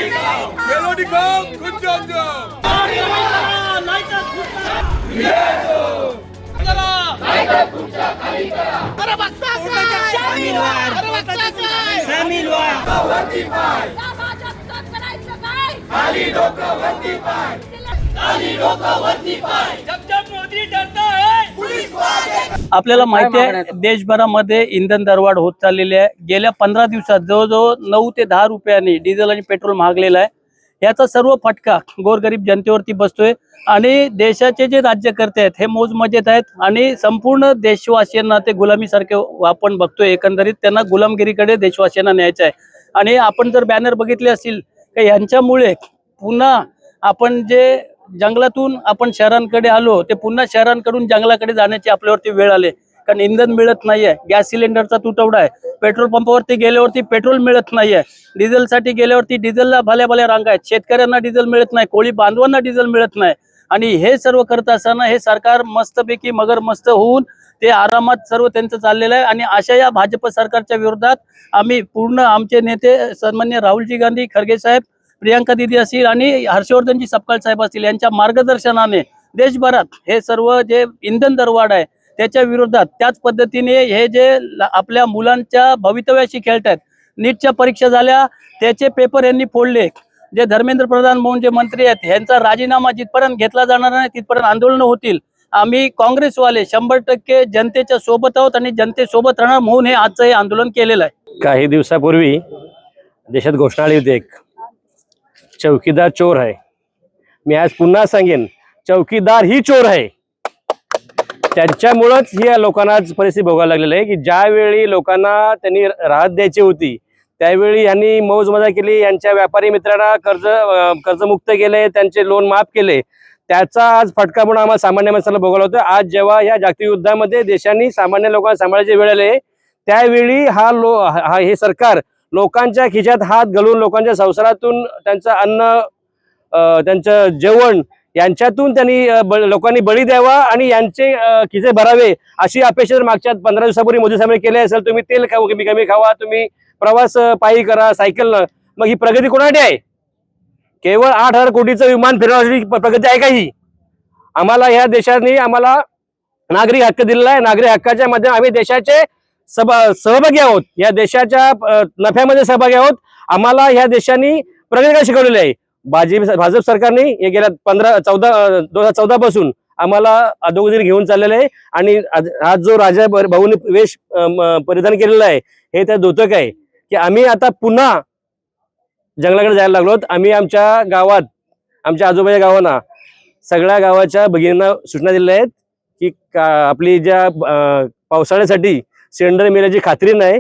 Melody गाव खुंजांजो आपल्याला माहिती आहे देशभरामध्ये इंधन दरवाढ होत चाललेली आहे। गेल्या 15 दिवसात जवळजवळ 9 ते 10 रुपयांनी डिझेल आणि पेट्रोल महागलेलं आहे। याचा सर्व फटका गोरगरीब जनतेवरती बसतोय आणि देशाचे जे राज्यकर्ते आहेत हे मौजमजेत आहेत आणि संपूर्ण देशवासियांना ते गुलामीसारखे आपण बघतोय। एकंदरीत त्यांना गुलामगिरीकडे देशवासियांना न्यायचं आहे आणि आपण जर बॅनर बघितले असतील की यांच्यामुळे पुन्हा आपण जे जंगलातून आपण शहरांकडे आलो ते पुन्हा शहरांकडून जंगलाकडे जाण्याची आपल्यावरती वेळ आली। कारण इंधन मिळत नाहीये, गॅस सिलेंडरचा तुटवडा आहे, पेट्रोल पंपावरती गेल्यावरती पेट्रोल मिळत नाहीये, डिझेलसाठी गेल्यावरती डिझेलला भल्या रांगा आहेत, शेतकऱ्यांना डिझेल मिळत नाही, कोळी बांधवांना डिझेल मिळत नाही। आणि हे सर्व करत असताना हे सरकार मस्तपैकी मस्त होऊन ते आरामात सर्व त्यांचं चाललेलं आहे। आणि अशा या भाजप सरकारच्या विरोधात आम्ही पूर्ण आमचे नेते सन्माननीय राहुलजी गांधी खरगे साहेब, प्रियंका दीदी असतील आणि हर्षवर्धनजी सपकाळ साहेब असतील यांच्या मार्गदर्शनाने देशभरात हे सर्व जे इंधन दरवाढ आहे त्याच्या विरोधात त्याच पद्धतीने हे जे आपल्या मुलांच्या भवितव्याशी खेळतात, नीटच्या परीक्षा झाल्या त्याचे पेपर यांनी फोडले, जे धर्मेंद्र प्रधान म्हणून जे मंत्री आहेत यांचा राजीनामा जिथपर्यंत घेतला जाणार नाही तिथपर्यंत आंदोलन होतील। आम्ही काँग्रेसवाले 100% जनतेच्या सोबत आहोत आणि जनतेसोबत राहणार म्हणून हे आजचं हे आंदोलन केलेलं आहे। काही दिवसापूर्वी देशात घोषणा आली होती, एक चौकीदार चोर आहे। मी आज पुन्हा सांगेन, चौकीदार ही चोर आहे। त्याच्यामुळेच ही लोकांना आज परिस्थिती भोगायला लागलेली आहे की ज्यावेळी लोकांना त्यांनी राहत द्यायची होती त्यावेळी यांनी मौज मजा केली, यांच्या व्यापारी मित्रांना कर्जमुक्त केले, त्यांचे लोन माफ केले। त्याचा आज फटका म्हणून आम्हाला सामान्य माणसाला भोगायला होतं। आज जेव्हा या जागतिक युद्धामध्ये देशांनी सामान्य लोकांना सांभाळायची वेळ आली त्यावेळी हे सरकार लोकांच्या खिशात हात घालून लोकांच्या संसारातून त्यांचं अन्न, त्यांचं जेवण यांच्यातून त्यांनी लोकांनी बळी द्यावा आणि यांचे खिसे भरावे अशी अपेक्षा जर मागच्या 15 दिवसापूर्वी मोदी साहेबांनी केली असेल, तुम्ही तेल कमी खावा, तुम्ही प्रवास पायी करा, सायकलनं, मग ही प्रगती कोणासाठी आहे? केवळ 8,000 कोटीचं विमान फिरवण्यासाठी प्रगती आहे का ही? आम्हाला या देशाने आम्हाला नागरिक हक्क दिलेला आहे। नागरिक हक्काच्या मध्ये आम्ही देशाचे सहभागी आहोत, या देशाच्या नफ्यामध्ये सहभागी आहोत। आम्हाला या देशाने प्रगती शिकवलेली आहे। भाजप सरकारने हे गेल्या 2014 पासून आम्हाला अधोगतीने घेऊन चाललेलं आहे आणि आज जो राजा भाऊने वेश परिधान केलेला आहे हे त्या द्योतक आहे की आम्ही आता पुन्हा जंगलाकडे जायला लागलो। आम्ही आमच्या गावात, आमच्या आजूबाजूच्या गावांना, सगळ्या गावाच्या भगिनींना सूचना दिल्या आहेत की आपली ज्या पावसाळ्यासाठी सिलेंडर मिळण्याची खात्री नाही,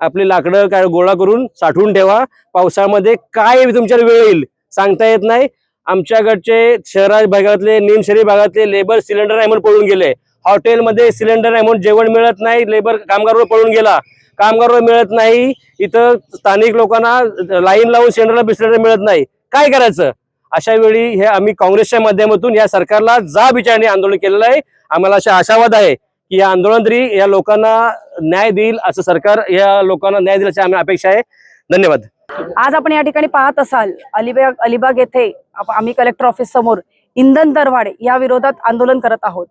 आपली लाकडं काय गोळा करून साठवून ठेवा। पावसाळ्यामध्ये काय तुमच्यावर वेळ येईल सांगता येत नाही। आमच्याकडचे शहरा भागातले, निम शहरी भागातले लेबर सिलेंडर नाही म्हणून पळून गेले, हॉटेलमध्ये सिलेंडर नाही म्हणून जेवण मिळत नाही, लेबर कामगारवर पळून गेला, कामगारवर मिळत नाही, इथं स्थानिक लोकांना लाईन लावून सिलेंडर मिळत नाही, काय करायचं? अशा वेळी हे आम्ही काँग्रेसच्या माध्यमातून या सरकारला जाब विचारणे आंदोलन केलेलं आहे। आम्हाला अशा आशावाद आहे की या आंदोलन तरी या लोकांना न्याय देईल, असं सरकार या लोकांना न्याय देईल अशी आम्ही अपेक्षा आहे। धन्यवाद। आज आपण या ठिकाणी पाहत असाल अलिबाग येथे आम्ही कलेक्टर ऑफिस समोर इंधन दरवाढ या विरोधात आंदोलन करत आहोत।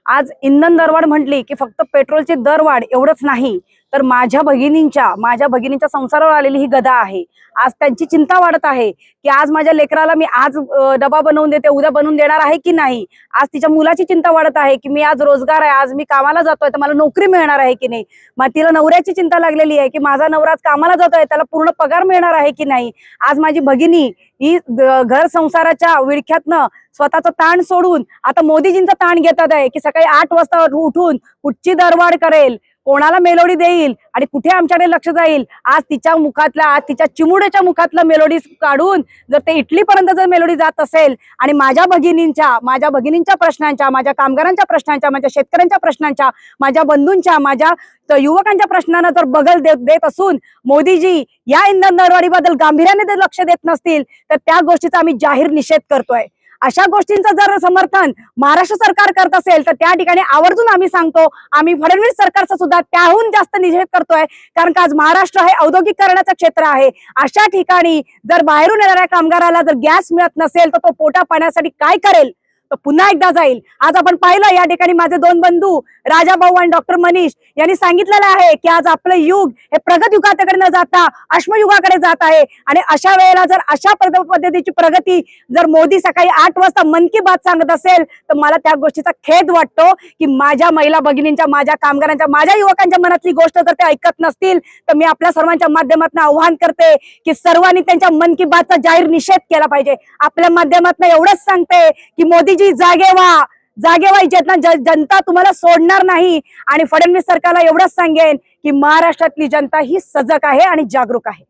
आज इंधन दरवाढ म्हटली की फक्त पेट्रोलची दरवाढ एवढंच नाही तर माझ्या भगिनींच्या संसारावर आलेली ही गदा आहे। आज त्यांची चिंता वाढत आहे की आज माझ्या लेकराला मी आज डबा बनवून देते, उद्या बनवून देणार आहे की नाही। आज तिच्या मुलाची चिंता वाढत आहे की मी आज रोजगार आहे, आज मी कामाला जातोय तर मला नोकरी मिळणार आहे की नाही। मग तिला नवऱ्याची चिंता लागलेली आहे की माझा नवरा आज कामाला जातोय, त्याला पूर्ण पगार मिळणार आहे की नाही। आज माझी भगिनी ही घर संसाराच्या विळख्यातनं स्वतःचा ताण सोडून आता मोदीजींचा ताण घेतात आहे की सकाळी 8 वाजता उठून कुठची दरवाढ करेल, कोणाला मेलोडी देईल आणि कुठे आमच्याकडे लक्ष जाईल। आज तिच्या मुखातला, आज तिच्या चिमुड्याच्या मुखातला मेलोडी काढून जर ते इटलीपर्यंत जर मेलोडी जात असेल आणि माझ्या भगिनींच्या प्रश्नांच्या, माझ्या कामगारांच्या प्रश्नांच्या, माझ्या शेतकऱ्यांच्या प्रश्नांच्या, माझ्या बंधूंच्या, माझ्या युवकांच्या प्रश्नांना जर बगल देत असून मोदीजी या इंधन दरवाढीबद्दल गांभीर्याने जर लक्ष देत नसतील तर त्या गोष्टीचा आम्ही जाहीर निषेध करतोय। अशा गोष्टींचं जर समर्थन महाराष्ट्र सरकार करत असेल तर त्या ठिकाणी आवर्जून आम्ही सांगतो, आम्ही फडणवीस सरकारचा सुद्धा त्याहून जास्त निषेध करतोय. कारण का आज महाराष्ट्र हे औद्योगिकरणाचं क्षेत्र आहे. अशा ठिकाणी जर बाहेरून येणाऱ्या कामगाराला जर गॅस मिळत नसेल तर तो पोटा पाण्यासाठी काय करेल? तो पुन्हा एकदा जाईल. आज आपण पाहिलं या ठिकाणी माझे दोन बंधू राजाभाऊ आणि डॉक्टर मनीष यांनी सांगितलेलं आहे की आज आपलं युग हे प्रगत युगाकडे न जाता अश्मयुगाकडे जात आहे. आणि अशा वेळेला जर अशा पद्धतीची प्रगती जर मोदी सकाळी 8 वाजता मन की बात सांगत असेल तर मला त्या गोष्टीचा खेद वाटतो की माझ्या महिला भगिनींच्या, माझ्या कामगारांच्या, माझ्या युवकांच्या मनातली गोष्ट जर ते ऐकत नसतील तर मी आपल्या सर्वांच्या माध्यमातून आव्हान करते की सर्वांनी त्यांच्या मन की बातचा जाहीर निषेध केला पाहिजे. आपल्या माध्यमातून एवढंच सांगते की मोदी जागे व्हा, जनता तुम्हाला सोडणार नाही. आणि फडणवीस सरकारला एवढंच सांगेन की महाराष्ट्रातली जनता ही सजग आहे आणि जागरूक आहे.